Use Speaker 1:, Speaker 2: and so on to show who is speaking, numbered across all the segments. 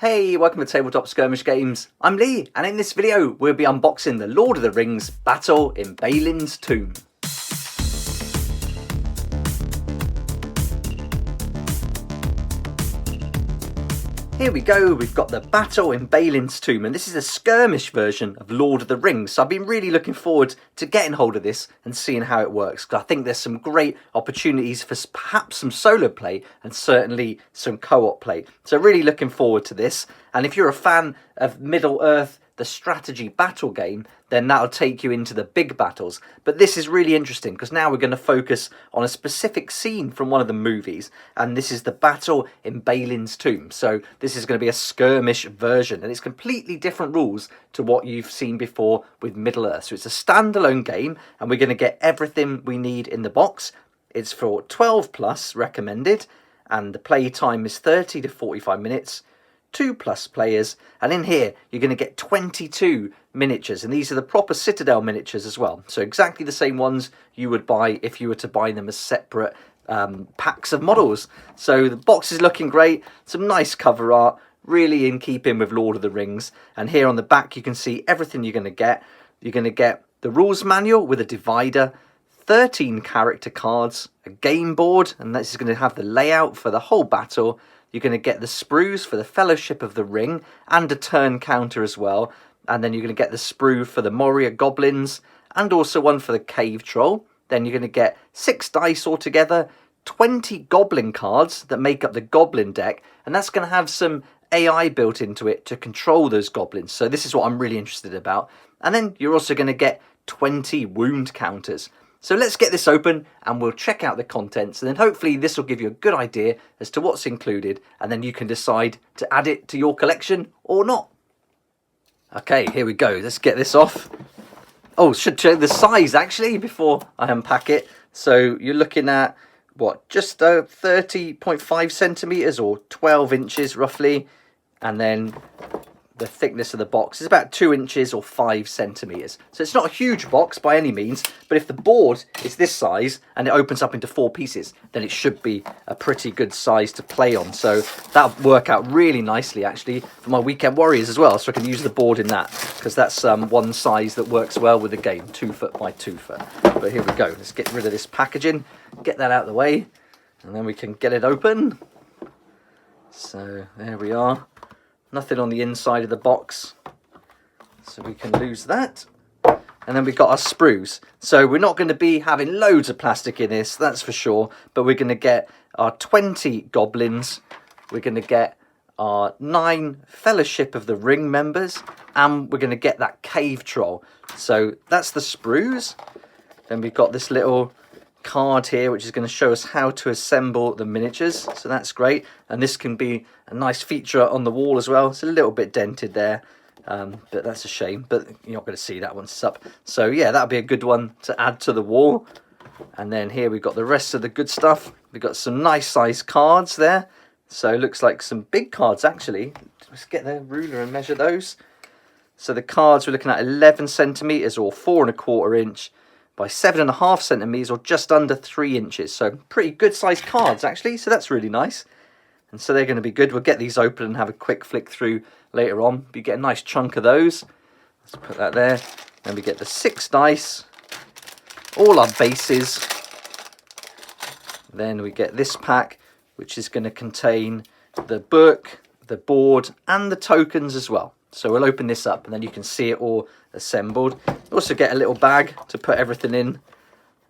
Speaker 1: Hey, welcome to Tabletop Skirmish Games. I'm Lee, and in this video we'll be unboxing the Lord of the Rings Battle in Balins' Tomb. Here we go, we've got the Battle in Balins' Tomb, and this is a skirmish version of Lord of the Rings, so I've been really looking forward to getting hold of this and seeing how it works, because I think there's some great opportunities for perhaps some solo play and certainly some co-op play. So really looking forward to this, and if you're a fan of Middle-earth, the strategy battle game, then that'll take you into the big battles. But this is really interesting because now we're going to focus on a specific scene from one of the movies, and this is the battle in Balins' Tomb. So this is going to be a skirmish version, and it's completely different rules to what you've seen before with Middle-earth. So it's a standalone game, and we're going to get everything we need in the box. It's for 12 plus recommended, and the play time is 30 to 45 minutes. 2+ players, and in here you're going to get 22 miniatures, and these are the proper Citadel miniatures as well, so exactly the same ones you would buy if you were to buy them as separate packs of models. So the box is looking great, some nice cover art, really in keeping with Lord of the Rings, and here on the back you can see everything you're going to get. You're going to get the rules manual with a divider, 13 character cards, a game board, and this is going to have the layout for the whole battle. You're going to get the sprues for the Fellowship of the Ring and a turn counter as well. And then you're going to get the sprue for the Moria Goblins and also one for the Cave Troll. Then you're going to get 6 dice altogether, 20 Goblin cards that make up the Goblin deck. And that's going to have some AI built into it to control those goblins. So this is what I'm really interested about. And then you're also going to get 20 wound counters. So let's get this open and we'll check out the contents, and then hopefully this will give you a good idea as to what's included, and then you can decide to add it to your collection or not. Okay, here we go. Let's get this off. Oh, should show the size actually before I unpack it. So you're looking at, what, just 30.5 centimetres or 12 inches roughly, and then the thickness of the box is about 2 inches or 5 centimetres. So it's not a huge box by any means, but if the board is this size and it opens up into 4 pieces, then it should be a pretty good size to play on. So that'll work out really nicely actually for my weekend warriors as well, so I can use the board in that, because that's one size that works well with the game, 2 foot by 2 foot. But here we go, let's get rid of this packaging, get that out of the way, and then we can get it open. So there we are. Nothing on the inside of the box, so we can lose that. And then we've got our sprues. So we're not going to be having loads of plastic in this, that's for sure, but we're going to get our 20 goblins, we're going to get our 9 Fellowship of the Ring members, and we're going to get that Cave Troll. So that's the sprues. Then we've got this little card here which is going to show us how to assemble the miniatures, so that's great, and this can be a nice feature on the wall as well. It's a little bit dented there, but that's a shame, but you're not going to see that once it's up. So yeah, that'll be a good one to add to the wall. And then here we've got the rest of the good stuff. We've got some nice sized cards there, so it looks like some big cards actually. Let's get the ruler and measure those. So the cards we're looking at 11 centimeters or 4¼ inch by 7½ centimeters or just under 3 inches. So pretty good sized cards actually, so that's really nice. And so they're going to be good. We'll get these open and have a quick flick through later on. You get a nice chunk of those. Let's put that there. Then we get the 6 dice, all our bases. Then we get this pack, which is going to contain the book, the board, and the tokens as well. So we'll open this up and then you can see it all assembled. Also get a little bag to put everything in,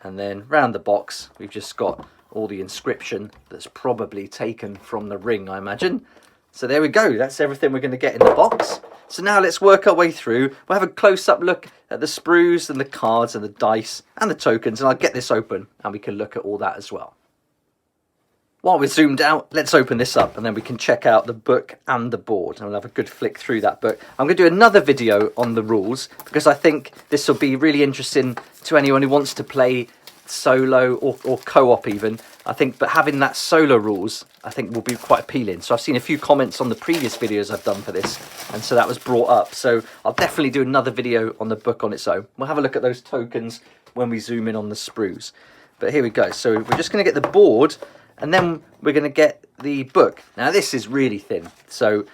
Speaker 1: and then round the box we've just got all the inscription that's probably taken from the ring, I imagine. So there we go, that's everything we're going to get in the box. So now let's work our way through. We'll have a close-up look at the sprues and the cards and the dice and the tokens, and I'll get this open and we can look at all that as well. While we're zoomed out, let's open this up and then we can check out the book and the board, and we'll have a good flick through that book. I'm going to do another video on the rules because I think this will be really interesting to anyone who wants to play solo or co-op even, I think, but having that solo rules I think will be quite appealing. So I've seen a few comments on the previous videos I've done for this, and so that was brought up. So I'll definitely do another video on the book on its own. We'll have a look at those tokens when we zoom in on the sprues. But here we go, so we're just going to get the board, and then we're going to get the book. Now this is really thin, so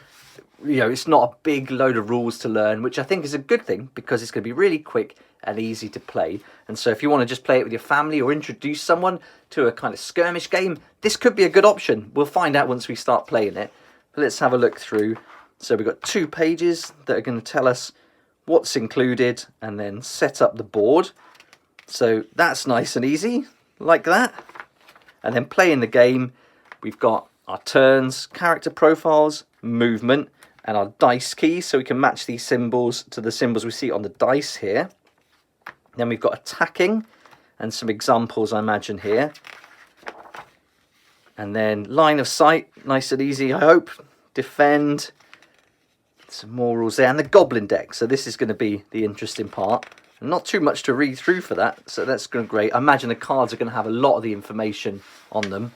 Speaker 1: it's not a big load of rules to learn, which I think is a good thing because it's going to be really quick and easy to play. And so if you want to just play it with your family or introduce someone to a kind of skirmish game, this could be a good option. We'll find out once we start playing it. But let's have a look through. So we've got 2 pages that are going to tell us what's included and then set up the board. So that's nice and easy, like that. And then playing the game, we've got our turns, character profiles, movement, and our dice keys, so we can match these symbols to the symbols we see on the dice here. Then we've got attacking and some examples, I imagine, here. And then line of sight, nice and easy, I hope. Defend, some more rules there, and the goblin deck. So this is going to be the interesting part. Not too much to read through for that, so that's going to be great. I imagine the cards are going to have a lot of the information on them.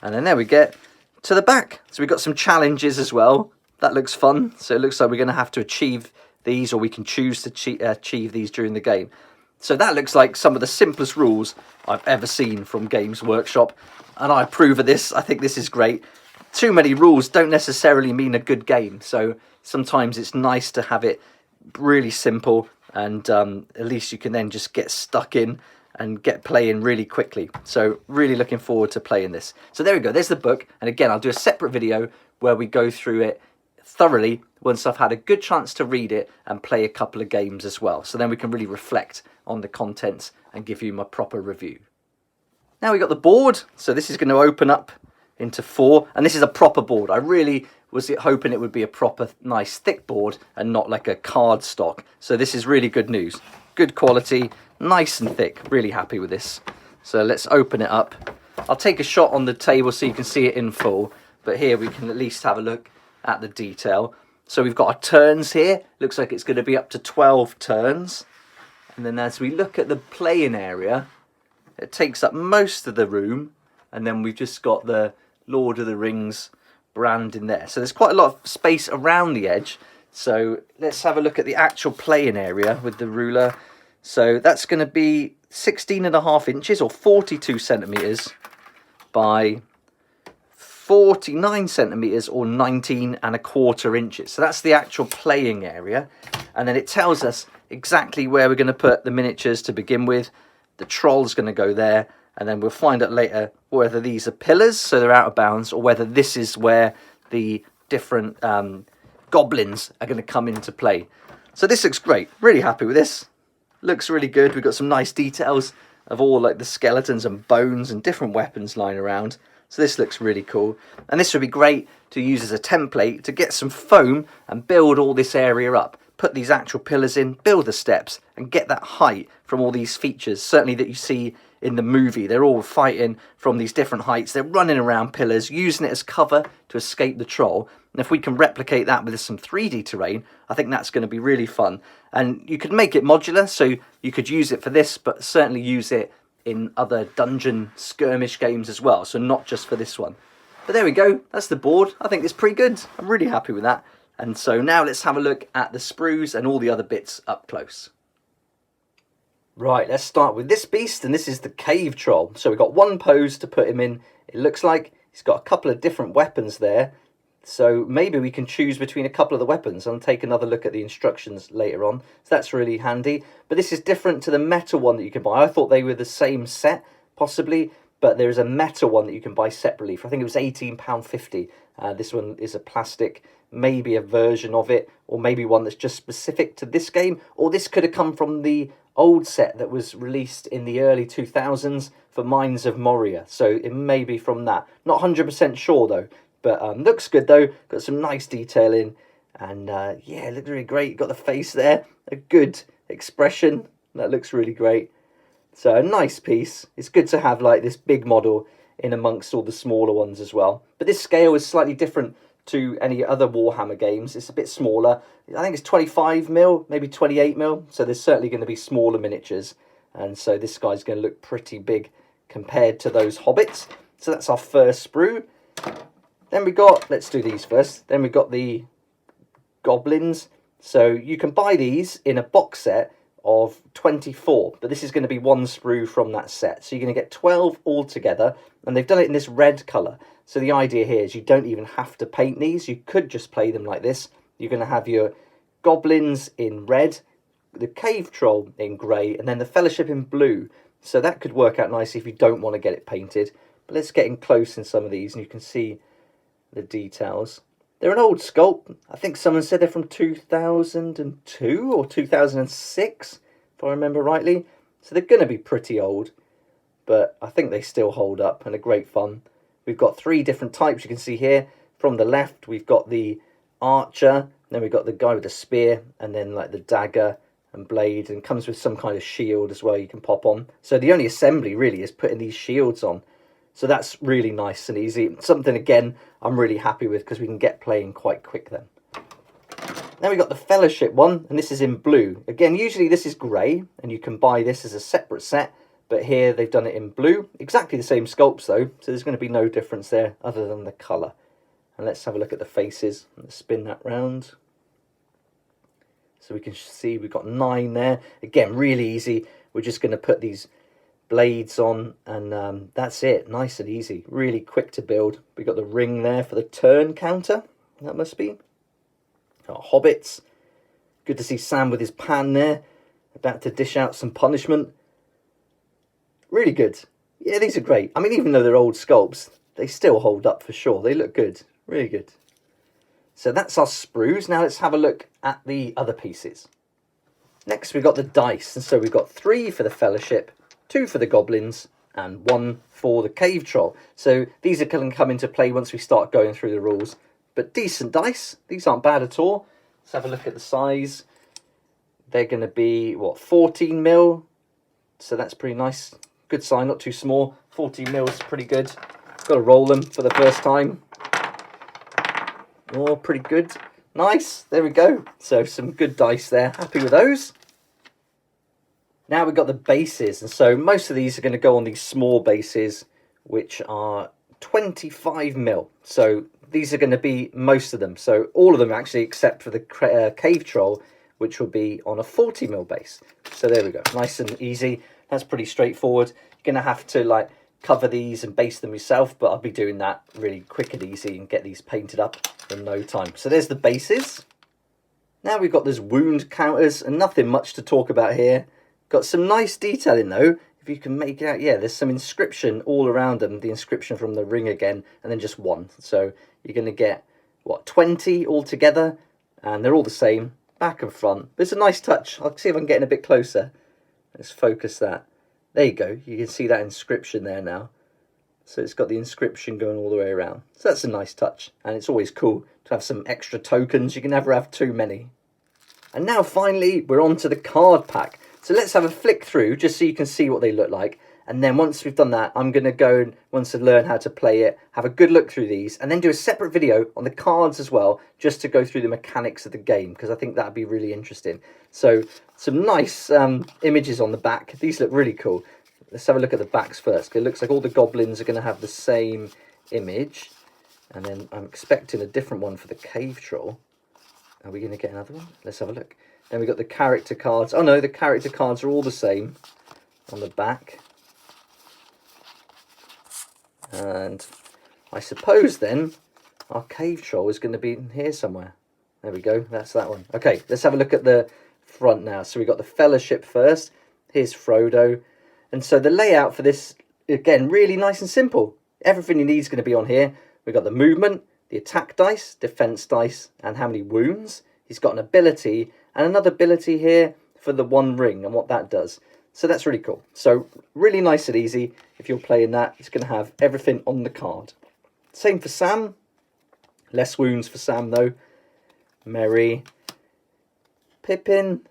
Speaker 1: And then there we get to the back. So we've got some challenges as well. That looks fun. So it looks like we're going to have to achieve these, or we can choose to achieve these during the game. So that looks like some of the simplest rules I've ever seen from Games Workshop. And I approve of this. I think this is great. Too many rules don't necessarily mean a good game. So sometimes it's nice to have it really simple, and at least you can then just get stuck in and get playing really quickly. So really looking forward to playing this. So there we go, there's the book. And again, I'll do a separate video where we go through it thoroughly once I've had a good chance to read it and play a couple of games as well. So then we can really reflect on the contents and give you my proper review. Now we got the board. So this is going to open up into 4, and this is a proper board. I really was hoping it would be a proper nice thick board and not like a card stock. So this is really good news. Good quality, nice and thick. Really happy with this. So let's open it up. I'll take a shot on the table so you can see it in full, but here we can at least have a look at the detail. So we've got our turns here. Looks like it's going to be up to 12 turns. And then as we look at the playing area, it takes up most of the room, and then we've just got the Lord of the Rings brand in there. So there's quite a lot of space around the edge. So let's have a look at the actual playing area with the ruler. So that's going to be 16.5 inches or 42 centimeters by 49 centimeters or 19.25 inches. So that's the actual playing area. And then it tells us exactly where we're going to put the miniatures to begin with. The troll's going to go there. And then we'll find out later whether these are pillars, so they're out of bounds, or whether this is where the different goblins are going to come into play. So this looks great. Really happy with this. Looks really good. We've got some nice details of all like the skeletons and bones and different weapons lying around. So this looks really cool. And this would be great to use as a template to get some foam and build all this area up. Put these actual pillars in, build the steps, and get that height from all these features, certainly that you see in the movie. They're all fighting from these different heights. They're running around pillars, using it as cover to escape the troll. And if we can replicate that with some 3D terrain, I think that's going to be really fun. And you could make it modular, so you could use it for this, but certainly use it in other dungeon skirmish games as well, so not just for this one. But there we go, that's the board. I think it's pretty good. I'm really happy with that. And so now let's have a look at the sprues and all the other bits up close. Right, let's start with this beast, and this is the cave troll. So we've got one pose to put him in. It looks like he's got a couple of different weapons there. So maybe we can choose between a couple of the weapons and take another look at the instructions later on. So that's really handy. But this is different to the metal one that you can buy. I thought they were the same set, possibly, but there is a metal one that you can buy separately for, I think it was £18.50. This one is a plastic, maybe a version of it, or maybe one that's just specific to this game, or this could have come from the old set that was released in the early 2000s for Mines of Moria. So it may be from that. Not 100% sure though, but looks good though. Got some nice detailing, and yeah, it looks really great. Got the face there, a good expression. That looks really great. So a nice piece. It's good to have like this big model in amongst all the smaller ones as well. But this scale is slightly different to any other Warhammer games. It's a bit smaller. I think it's 25mm, maybe 28mm. So there's certainly going to be smaller miniatures. And so this guy's going to look pretty big compared to those hobbits. So that's our first sprue. Then we got, let's do these first. Then we got the goblins. So you can buy these in a box set, of 24, but this is going to be one sprue from that set. So you're going to get 12 altogether, and they've done it in this red colour. So the idea here is you don't even have to paint these. You could just play them like this. You're going to have your goblins in red, the cave troll in grey, and then the fellowship in blue. So that could work out nicely if you don't want to get it painted. But let's get in close in some of these, and you can see the details. They're an old sculpt. I think someone said they're from 2002 or 2006, if I remember rightly. So they're going to be pretty old, but I think they still hold up and are great fun. We've got 3 different types you can see here. From the left, we've got the archer, then we've got the guy with the spear, and then like the dagger and blade, and comes with some kind of shield as well you can pop on. So the only assembly really is putting these shields on. So that's really nice and easy. Something, again, I'm really happy with because we can get playing quite quick then. Then we've got the fellowship one, and this is in blue. Again, usually this is grey, and you can buy this as a separate set. But here they've done it in blue. Exactly the same sculpts though, so there's going to be no difference there other than the colour. And let's have a look at the faces. Let's spin that round. So we can see we've got 9 there. Again, really easy. We're just going to put these blades on, and that's it. Nice and easy. Really quick to build. We've got the ring there for the turn counter. That must be. Got hobbits. Good to see Sam with his pan there, about to dish out some punishment. Really good. Yeah, these are great. I mean, even though they're old sculpts, they still hold up for sure. They look good. Really good. So that's our sprues. Now let's have a look at the other pieces. Next we've got the dice. And so we've got 3 for the fellowship, 2 for the goblins, and 1 for the cave troll. So these are going to come into play once we start going through the rules. But decent dice. These aren't bad at all. Let's have a look at the size. They're going to be, what, 14 mil? So that's pretty nice. Good sign, not too small. 14 mils, pretty good. Got to roll them for the first time. Oh, pretty good. Nice, there we go. So some good dice there. Happy with those. Now we've got the bases. And so most of these are going to go on these small bases, which are 25 mil. So these are going to be most of them. So all of them actually, except for the cave troll, which will be on a 40 mil base. So there we go. Nice and easy. That's pretty straightforward. You're going to have to like cover these and base them yourself, but I'll be doing that really quick and easy and get these painted up in no time. So there's the bases. Now we've got those wound counters, and nothing much to talk about here. Got some nice detailing though. If you can make it out, yeah, there's some inscription all around them. The inscription from the ring again, and then just 1. So you're going to get, what, 20 altogether, and they're all the same, back and front. But it's a nice touch. I'll see if I can get in a bit closer. Let's focus that. There you go. You can see that inscription there now. So it's got the inscription going all the way around. So that's a nice touch. And it's always cool to have some extra tokens. You can never have too many. And now finally, we're on to the card pack. So let's have a flick through just so you can see what they look like. And then once we've done that, I'm going to go and once I learn how to play it, have a good look through these, and then do a separate video on the cards as well, just to go through the mechanics of the game, because I think that'd be really interesting. So some nice images on the back. These look really cool. Let's have a look at the backs first. It looks like all the goblins are going to have the same image. And then I'm expecting a different one for the cave troll. Are we going to get another one? Let's have a look. Then we've got the character cards. Oh no, the character cards are all the same on the back. And I suppose then our cave troll is going to be in here somewhere. There we go, that's that one. Okay, let's have a look at the front now. So we've got the fellowship first. Here's Frodo. And so the layout for this, again, really nice and simple. Everything you need is going to be on here. We've got the movement, the attack dice, defense dice, and how many wounds. He's got an ability and another ability here for the 1 ring and what that does. So that's really cool. So really nice and easy. If you're playing that, it's going to have everything on the card. Same for Sam. Less wounds for Sam though. Merry. Pippin.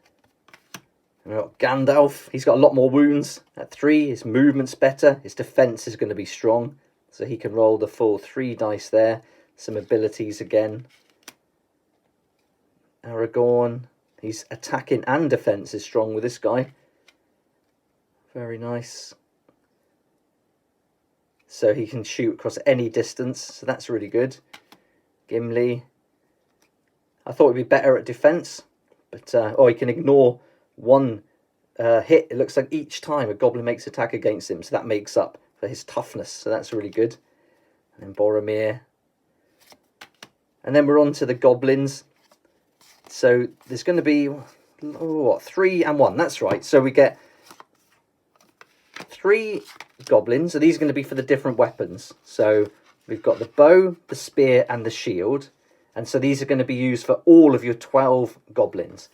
Speaker 1: And we've got Gandalf. He's got a lot more wounds at 3. His movement's better. His defense is going to be strong. So he can roll the full 3 dice there. Some abilities again. Aragorn. He's attacking and defense is strong with this guy. Very nice. So he can shoot across any distance. So that's really good. Gimli. I thought he'd be better at defense. But, or he can ignore 1 hit, it looks like each time a goblin makes attack against him, so that makes up for his toughness, so that's really good. And then Boromir. And then we're on to the goblins. So there's going to be, what, 3 and 1, that's right. So we get 3 goblins, so these are going to be for the different weapons. So we've got the bow, the spear, and the shield. And so these are going to be used for all of your 12 goblins.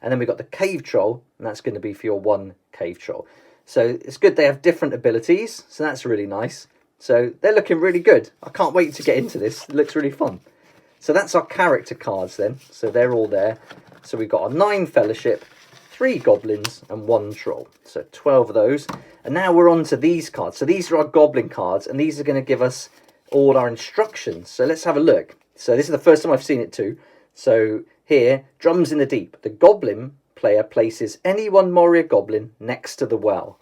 Speaker 1: And then we've got the cave troll, and that's going to be for your 1 cave troll. So it's good they have different abilities, so that's really nice. So they're looking really good. I can't wait to get into this. It looks really fun. So that's our character cards then. So they're all there. So we've got our 9 fellowship, 3 goblins, and 1 troll. So 12 of those. And now we're on to these cards. So these are our goblin cards, and these are going to give us all our instructions. So let's have a look. So this is the first time I've seen it too. So here, drums in the deep. The goblin player places any 1 warrior goblin next to the well.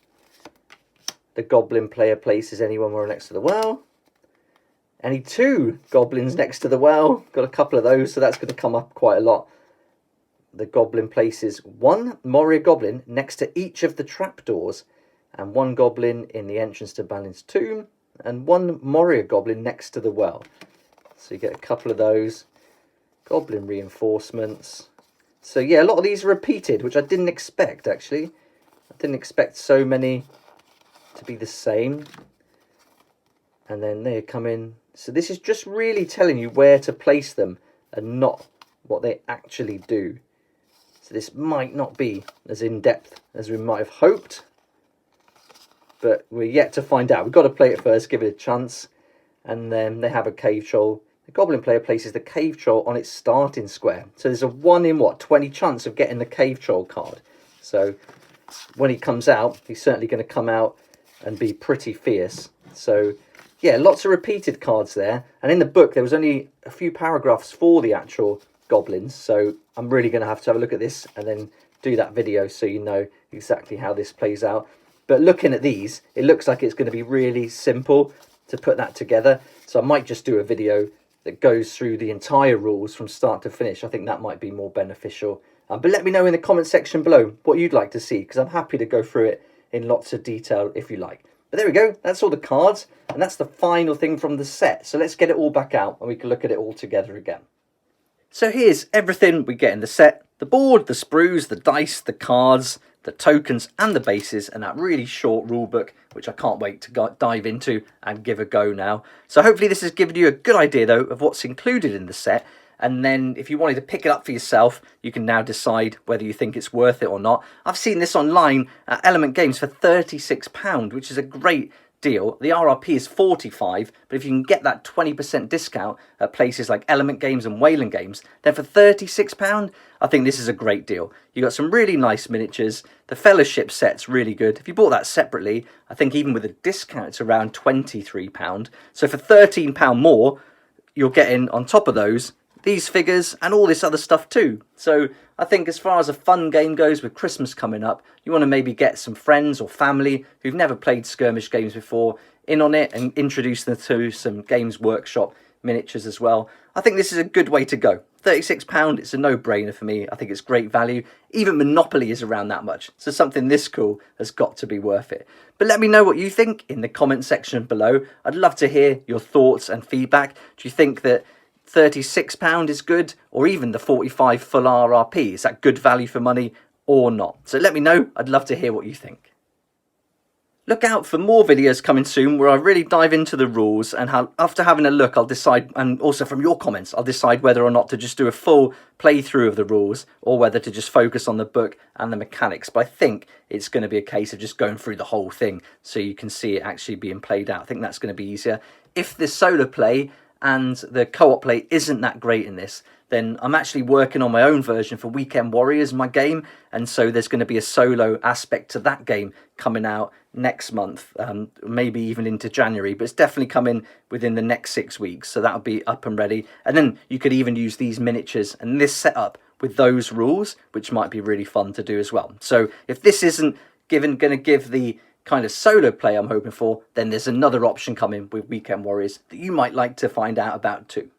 Speaker 1: The goblin player places any 1 warrior next to the well. Any 2 goblins next to the well. Got a couple of those, so that's going to come up quite a lot. The goblin places 1 warrior goblin next to each of the trapdoors, and 1 goblin in the entrance to Balin's tomb, and 1 warrior goblin next to the well. So you get a couple of those. Goblin reinforcements. So yeah, a lot of these are repeated, which I didn't expect actually. I didn't expect so many to be the same. And then they come in. So this is just really telling you where to place them and not what they actually do. So this might not be as in-depth as we might have hoped, but we're yet to find out. We've got to play it first, give it a chance. And then they have a cave troll. The goblin player places the cave troll on its starting square. So there's a 1 in 20 chance of getting the cave troll card. So when he comes out, he's certainly going to come out and be pretty fierce. So yeah, lots of repeated cards there. And in the book, there was only a few paragraphs for the actual goblins. So I'm really going to have a look at this and then do that video so you know exactly how this plays out. But looking at these, it looks like it's going to be really simple to put that together. So I might just do a video that goes through the entire rules from start to finish. I think that might be more beneficial. But let me know in the comment section below what you'd like to see, because I'm happy to go through it in lots of detail if you like. But there we go, that's all the cards, and that's the final thing from the set. So let's get it all back out and we can look at it all together again. So here's everything we get in the set. The board, the sprues, the dice, the cards, the tokens and the bases, and that really short rule book, which I can't wait to dive into and give a go now. So hopefully this has given you a good idea though of what's included in the set. And then if you wanted to pick it up for yourself, you can now decide whether you think it's worth it or not. I've seen this online at Element Games for £36, which is a great deal. The RRP is £45, but if you can get that 20% discount at places like Element Games and Wayland Games, then for £36, I think this is a great deal. You got some really nice miniatures. The Fellowship set's really good. If you bought that separately, I think even with a discount, it's around £23. So for £13 more, you're getting on top of those these figures and all this other stuff too. So I think as far as a fun game goes, with Christmas coming up, you want to maybe get some friends or family who've never played skirmish games before in on it and introduce them to some Games Workshop miniatures as well. I think this is a good way to go. £36, it's a no-brainer for me. I think it's great value. Even Monopoly is around that much, so something this cool has got to be worth it. But let me know what you think in the comment section below. I'd love to hear your thoughts and feedback. Do you think that £36 is good, or even the 45 full RRP? Is that good value for money or not? So let me know. I'd love to hear what you think. Look out for more videos coming soon where I really dive into the rules, and how, after having a look, I'll decide, and also from your comments, I'll decide whether or not to just do a full playthrough of the rules or whether to just focus on the book and the mechanics. But I think it's going to be a case of just going through the whole thing so you can see it actually being played out. I think that's going to be easier. If the solo play and the co-op play isn't that great in this, then I'm actually working on my own version for Weekend Warriors, my game, and so there's going to be a solo aspect to that game coming out next month, maybe even into January, but it's definitely coming within the next 6 weeks, so that'll be up and ready. And then you could even use these miniatures and this setup with those rules, which might be really fun to do as well. So if this isn't going to give the kind of solo play I'm hoping for, then there's another option coming with Weekend Warriors that you might like to find out about too.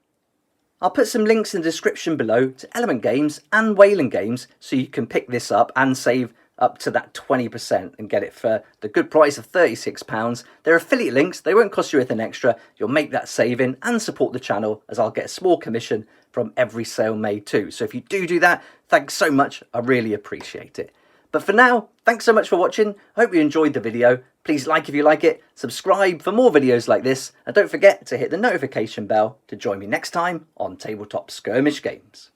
Speaker 1: I'll put some links in the description below to Element Games and Wayland Games so you can pick this up and save up to that 20% and get it for the good price of £36. They're affiliate links, they won't cost you anything extra. You'll make that saving and support the channel, as I'll get a small commission from every sale made too. So if you do that, thanks so much, I really appreciate it. But for now, thanks so much for watching. I hope you enjoyed the video. Please like if you like it, subscribe for more videos like this, and don't forget to hit the notification bell to join me next time on Tabletop Skirmish Games.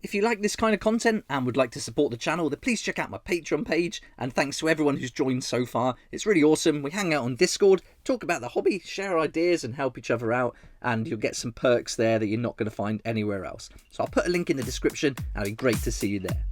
Speaker 1: If you like this kind of content and would like to support the channel, then please check out my Patreon page, and thanks to everyone who's joined so far. It's really awesome. We hang out on Discord, talk about the hobby, share ideas and help each other out, and you'll get some perks there that you're not going to find anywhere else. So I'll put a link in the description, and it'd be great to see you there.